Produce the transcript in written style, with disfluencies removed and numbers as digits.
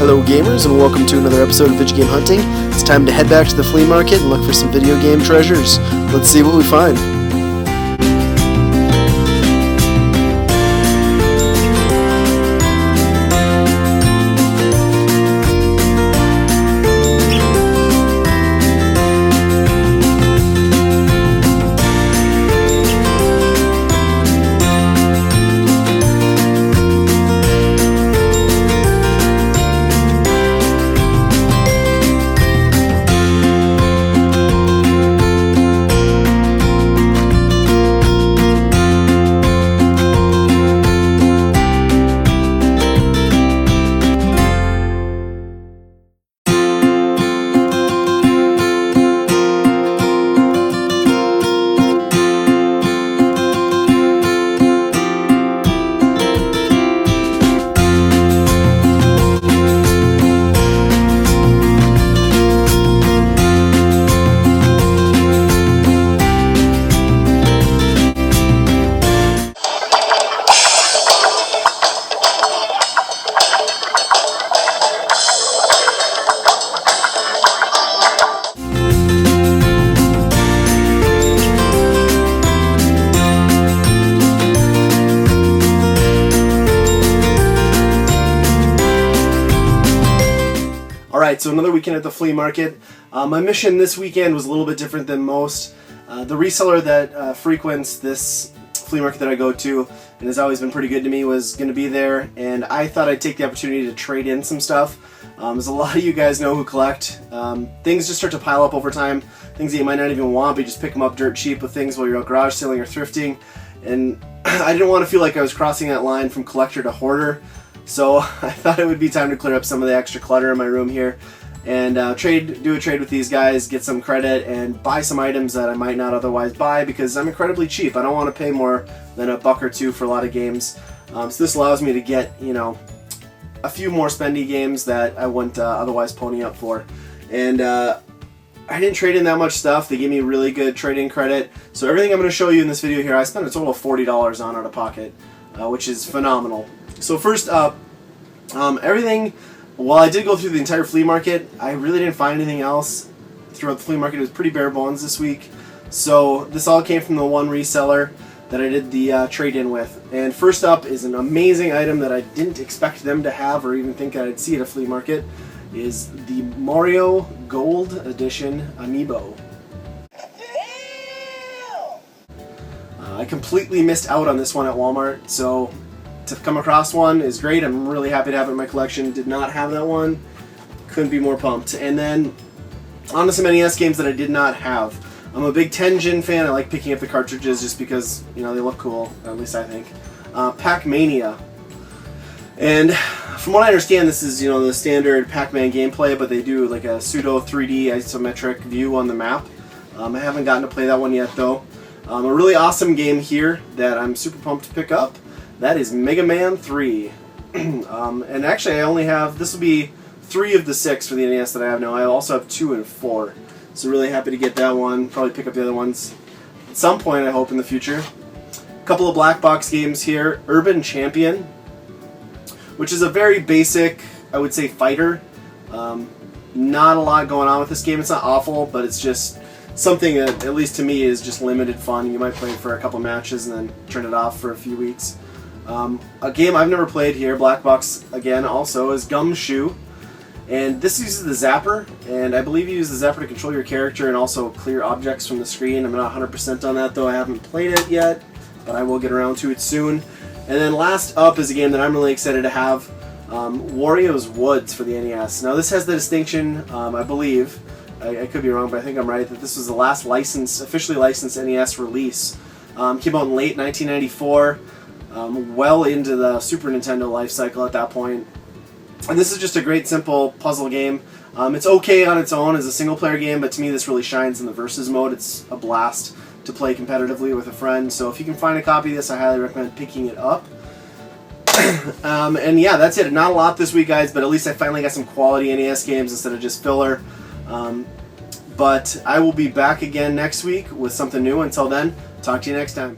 Hello gamers, and welcome to another episode of Video Game Hunting. It's time to head back to the flea market and look for some video game treasures. Let's see what we find. Alright, so another weekend at the flea market. My mission this weekend was a little bit different than most. The reseller that frequents this flea market that I go to and has always been pretty good to me was going to be there, and I thought I'd take the opportunity to trade in some stuff. As a lot of you guys know who collect, things just start to pile up over time. Things that you might not even want, but you just pick them up dirt cheap with things while you're out garage selling or thrifting. And I didn't want to feel like I was crossing that line from collector to hoarder. So I thought it would be time to clear up some of the extra clutter in my room here and do a trade with these guys, get some credit, and buy some items that I might not otherwise buy because I'm incredibly cheap. I don't want to pay more than $1 or $2 for a lot of games. So this allows me to get, a few more spendy games that I wouldn't otherwise pony up for. And I didn't trade in that much stuff. They gave me really good trade-in credit. So everything I'm going to show you in this video here, I spent a total of $40 on out of pocket, which is phenomenal. So first up, everything, while I did go through the entire flea market, I really didn't find anything else throughout the flea market. It was pretty bare bones this week. So this all came from the one reseller that I did the trade-in with. And first up is an amazing item that I didn't expect them to have or even think I'd see at a flea market, is the Mario Gold Edition Amiibo. I completely missed out on this one at Walmart, so to come across one is great. I'm really happy to have it in my collection. Did not have that one. Couldn't be more pumped. And then on to some NES games that I did not have. I'm a big Tenjin fan. I like picking up the cartridges just because, they look cool, at least I think. Pac-Mania. And from what I understand, this is, the standard Pac-Man gameplay, but they do like a pseudo 3D isometric view on the map. I haven't gotten to play that one yet, though. A really awesome game here that I'm super pumped to pick up. That is Mega Man 3. And actually I only have, this will be 3 of the 6 for the NES that I have now. I also have 2 and 4. So really happy to get that one. Probably pick up the other ones at some point, I hope, in the future. A couple of black box games here. Urban Champion, which is a very basic, I would say, fighter. Not a lot going on with this game. It's not awful, but it's just something that, at least to me, is just limited fun. You might play it for a couple matches and then turn it off for a few weeks. A game I've never played here, black box again, also, is Gumshoe. And this uses the zapper, and I believe you use the zapper to control your character and also clear objects from the screen. I'm not 100% on that, though. I haven't played it yet, but I will get around to it soon. And then last up is a game that I'm really excited to have, Wario's Woods for the NES. Now this has the distinction, I believe, I could be wrong, but I think I'm right, that this was the last officially licensed NES release. Came out in late 1994, well into the Super Nintendo life cycle at that point. And this is just a great, simple puzzle game. It's okay on its own as a single-player game, but to me this really shines in the versus mode. It's a blast to play competitively with a friend. So if you can find a copy of this, I highly recommend picking it up. And yeah, that's it. Not a lot this week, guys, but at least I finally got some quality NES games instead of just filler. But I will be back again next week with something new. Until then, talk to you next time.